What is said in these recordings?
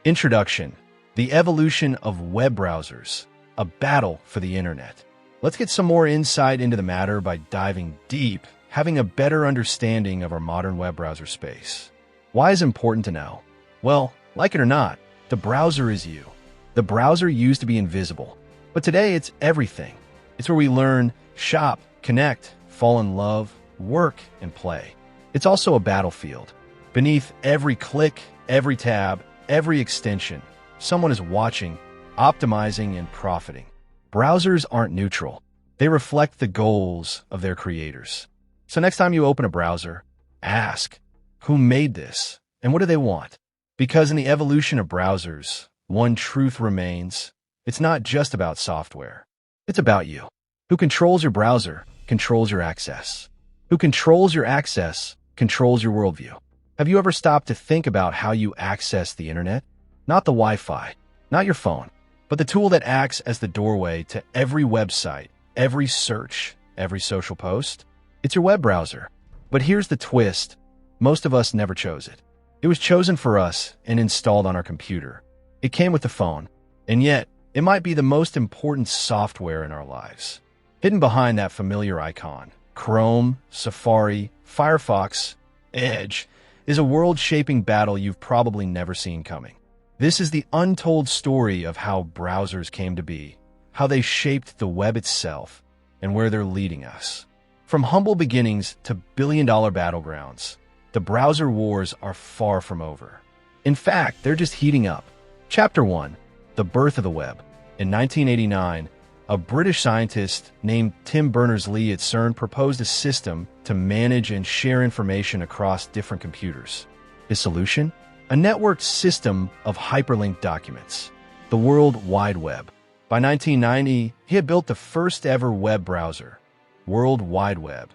Introduction: the evolution of web browsers, a battle for the internet. Let's get some more insight into the matter by diving deep, having a better understanding of our modern web browser space. Why is it important to know? Well, like it or not, the browser is you. The browser used to be invisible, but today it's everything. It's where we learn, shop, connect, fall in love, work, and play. It's also a battlefield. Beneath every click, every tab, every extension, someone is watching, optimizing, and profiting. Browsers aren't neutral. They reflect the goals of their creators. So next time you open a browser, ask, who made this and what do they want? Because in the evolution of browsers, one truth remains: it's not just about software. It's about you. Who controls your browser controls your access. Who controls your access controls your worldview. Have you ever stopped to think about how you access the internet? Not the Wi-Fi, not your phone, but the tool that acts as the doorway to every website, every search, every social post? It's your web browser. But here's the twist: most of us never chose it. It was chosen for us and installed on our computer. It came with the phone, and yet it might be the most important software in our lives. Hidden behind that familiar icon, Chrome, Safari, Firefox, Edge, is a world-shaping battle you've probably never seen coming. This is the untold story of how browsers came to be, how they shaped the web itself, and where they're leading us. From humble beginnings to billion-dollar battlegrounds, the browser wars are far from over. In fact, they're just heating up. Chapter 1: The Birth of the Web. In 1989, a British scientist named Tim Berners-Lee at CERN proposed a system to manage and share information across different computers. His solution? A networked system of hyperlinked documents, the World Wide Web. By 1990, he had built the first ever web browser, World Wide Web,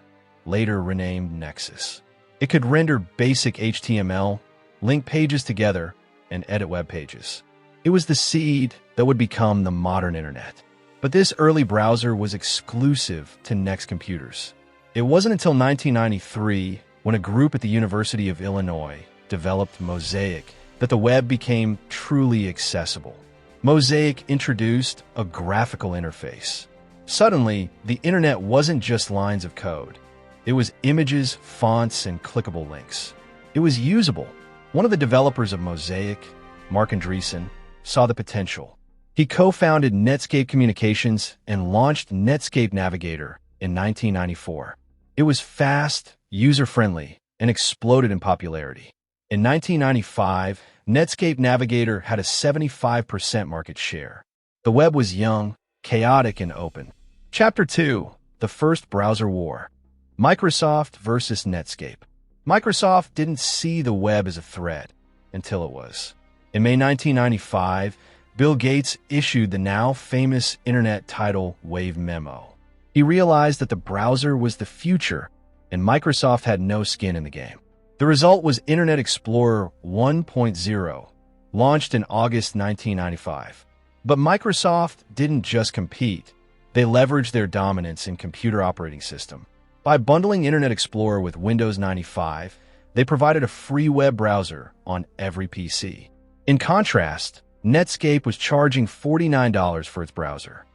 later renamed Nexus. It could render basic HTML, link pages together, and edit web pages. It was the seed that would become the modern internet. But this early browser was exclusive to Next computers. It wasn't until 1993, when a group at the University of Illinois developed Mosaic, that the web became truly accessible. Mosaic introduced a graphical interface. Suddenly, the internet wasn't just lines of code. It was images, fonts, and clickable links. It was usable. One of the developers of Mosaic, Mark Andreessen, saw the potential. He co-founded Netscape Communications and launched Netscape Navigator in 1994. It was fast, user-friendly, and exploded in popularity. In 1995, Netscape Navigator had a 75% market share. The web was young, chaotic, and open. Chapter 2: The First Browser War. Microsoft versus Netscape. Microsoft didn't see the web as a threat until it was. In May 1995, Bill Gates issued the now famous Internet Tidal Wave memo. He realized that the browser was the future, and Microsoft had no skin in the game. The result was Internet Explorer 1.0, launched in August 1995. But Microsoft didn't just compete. They leveraged their dominance in computer operating system. By bundling Internet Explorer with Windows 95, they provided a free web browser on every PC. In contrast, Netscape was charging $49 for its browser.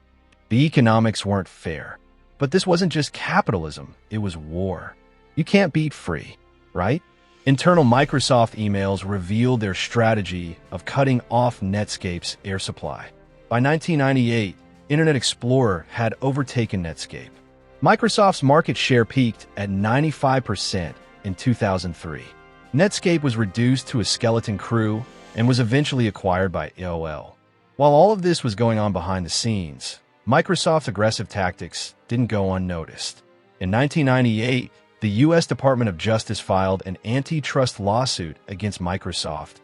The economics weren't fair. But this wasn't just capitalism, it was war. You can't beat free, right? Internal Microsoft emails revealed their strategy of cutting off Netscape's air supply. By 1998, Internet Explorer had overtaken Netscape. Microsoft's market share peaked at 95% in 2003. Netscape was reduced to a skeleton crew and was eventually acquired by AOL. While all of this was going on behind the scenes, Microsoft's aggressive tactics didn't go unnoticed. In 1998, the U.S. Department of Justice filed an antitrust lawsuit against Microsoft,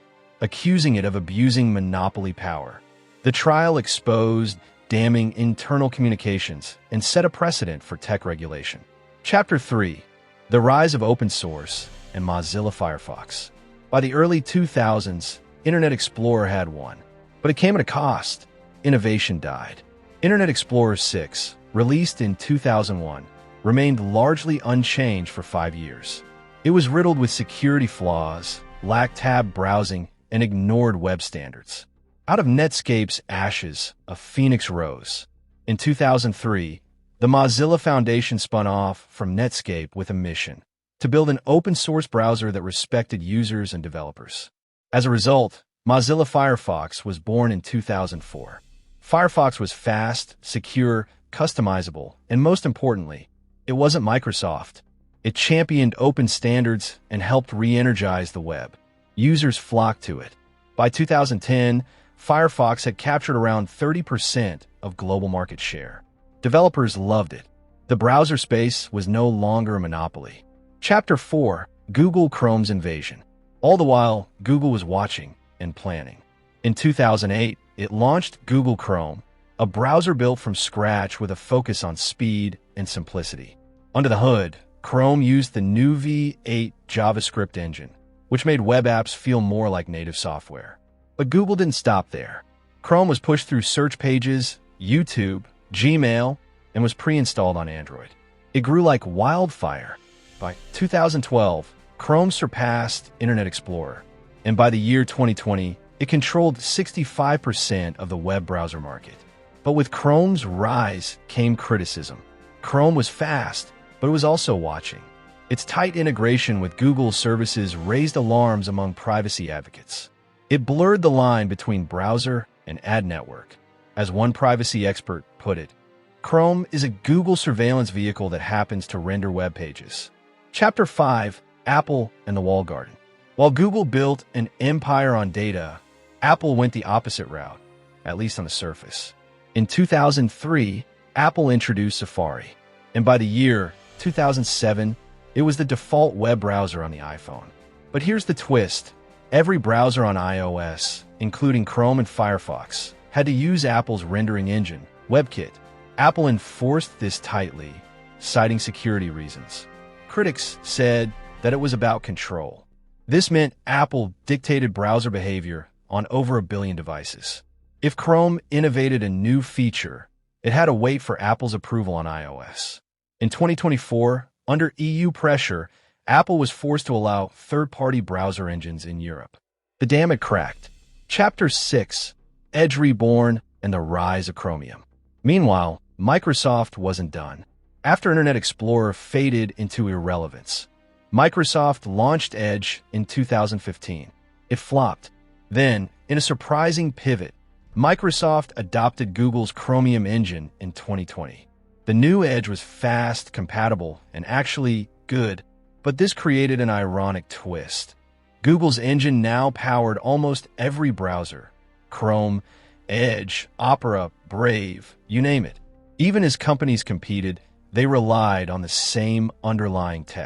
accusing it of abusing monopoly power. The trial exposed damning internal communications and set a precedent for tech regulation. Chapter 3: The Rise of Open Source and Mozilla Firefox. By the early 2000s, Internet Explorer had won, but it came at a cost. Innovation died. Internet Explorer 6, released in 2001, remained largely unchanged for 5 years. It was riddled with security flaws, lacked tab browsing, and ignored web standards. Out of Netscape's ashes, a phoenix rose. In 2003, the Mozilla Foundation spun off from Netscape with a mission to build an open-source browser that respected users and developers. As a result, Mozilla Firefox was born in 2004. Firefox was fast, secure, customizable, and most importantly, it wasn't Microsoft. It championed open standards and helped re-energize the web. Users flocked to it. By 2010, Firefox had captured around 30% of global market share. Developers loved it. The browser space was no longer a monopoly. Chapter 4: Google Chrome's Invasion. All the while, Google was watching and planning. In 2008, it launched Google Chrome, a browser built from scratch with a focus on speed and simplicity. Under the hood, Chrome used the new V8 JavaScript engine, which made web apps feel more like native software. But Google didn't stop there. Chrome was pushed through search pages, YouTube, Gmail, and was pre-installed on Android. It grew like wildfire. By 2012, Chrome surpassed Internet Explorer, and by the year 2020, it controlled 65% of the web browser market. But with Chrome's rise came criticism. Chrome was fast, but it was also watching. Its tight integration with Google's services raised alarms among privacy advocates. It blurred the line between browser and ad network. As one privacy expert put it, Chrome is a Google surveillance vehicle that happens to render web pages. Chapter 5: Apple and the Walled Garden. While Google built an empire on data, Apple went the opposite route, at least on the surface. In 2003, Apple introduced Safari, and by the year 2007, it was the default web browser on the iPhone. But here's the twist. Every browser on iOS, including Chrome and Firefox, had to use Apple's rendering engine, WebKit. Apple enforced this tightly, citing security reasons. Critics said that it was about control. This meant Apple dictated browser behavior on over 1 billion devices. If Chrome innovated a new feature, it had to wait for Apple's approval on iOS. In 2024, under EU pressure, Apple was forced to allow third-party browser engines in Europe. The dam had cracked. Chapter 6: Edge Reborn and the Rise of Chromium. Meanwhile, Microsoft wasn't done. After Internet Explorer faded into irrelevance, Microsoft launched Edge in 2015. It flopped. Then, in a surprising pivot, Microsoft adopted Google's Chromium engine in 2020. The new Edge was fast, compatible, and actually good, but this created an ironic twist. Google's engine now powered almost every browser: Chrome, Edge, Opera, Brave, you name it. Even as companies competed, they relied on the same underlying tech.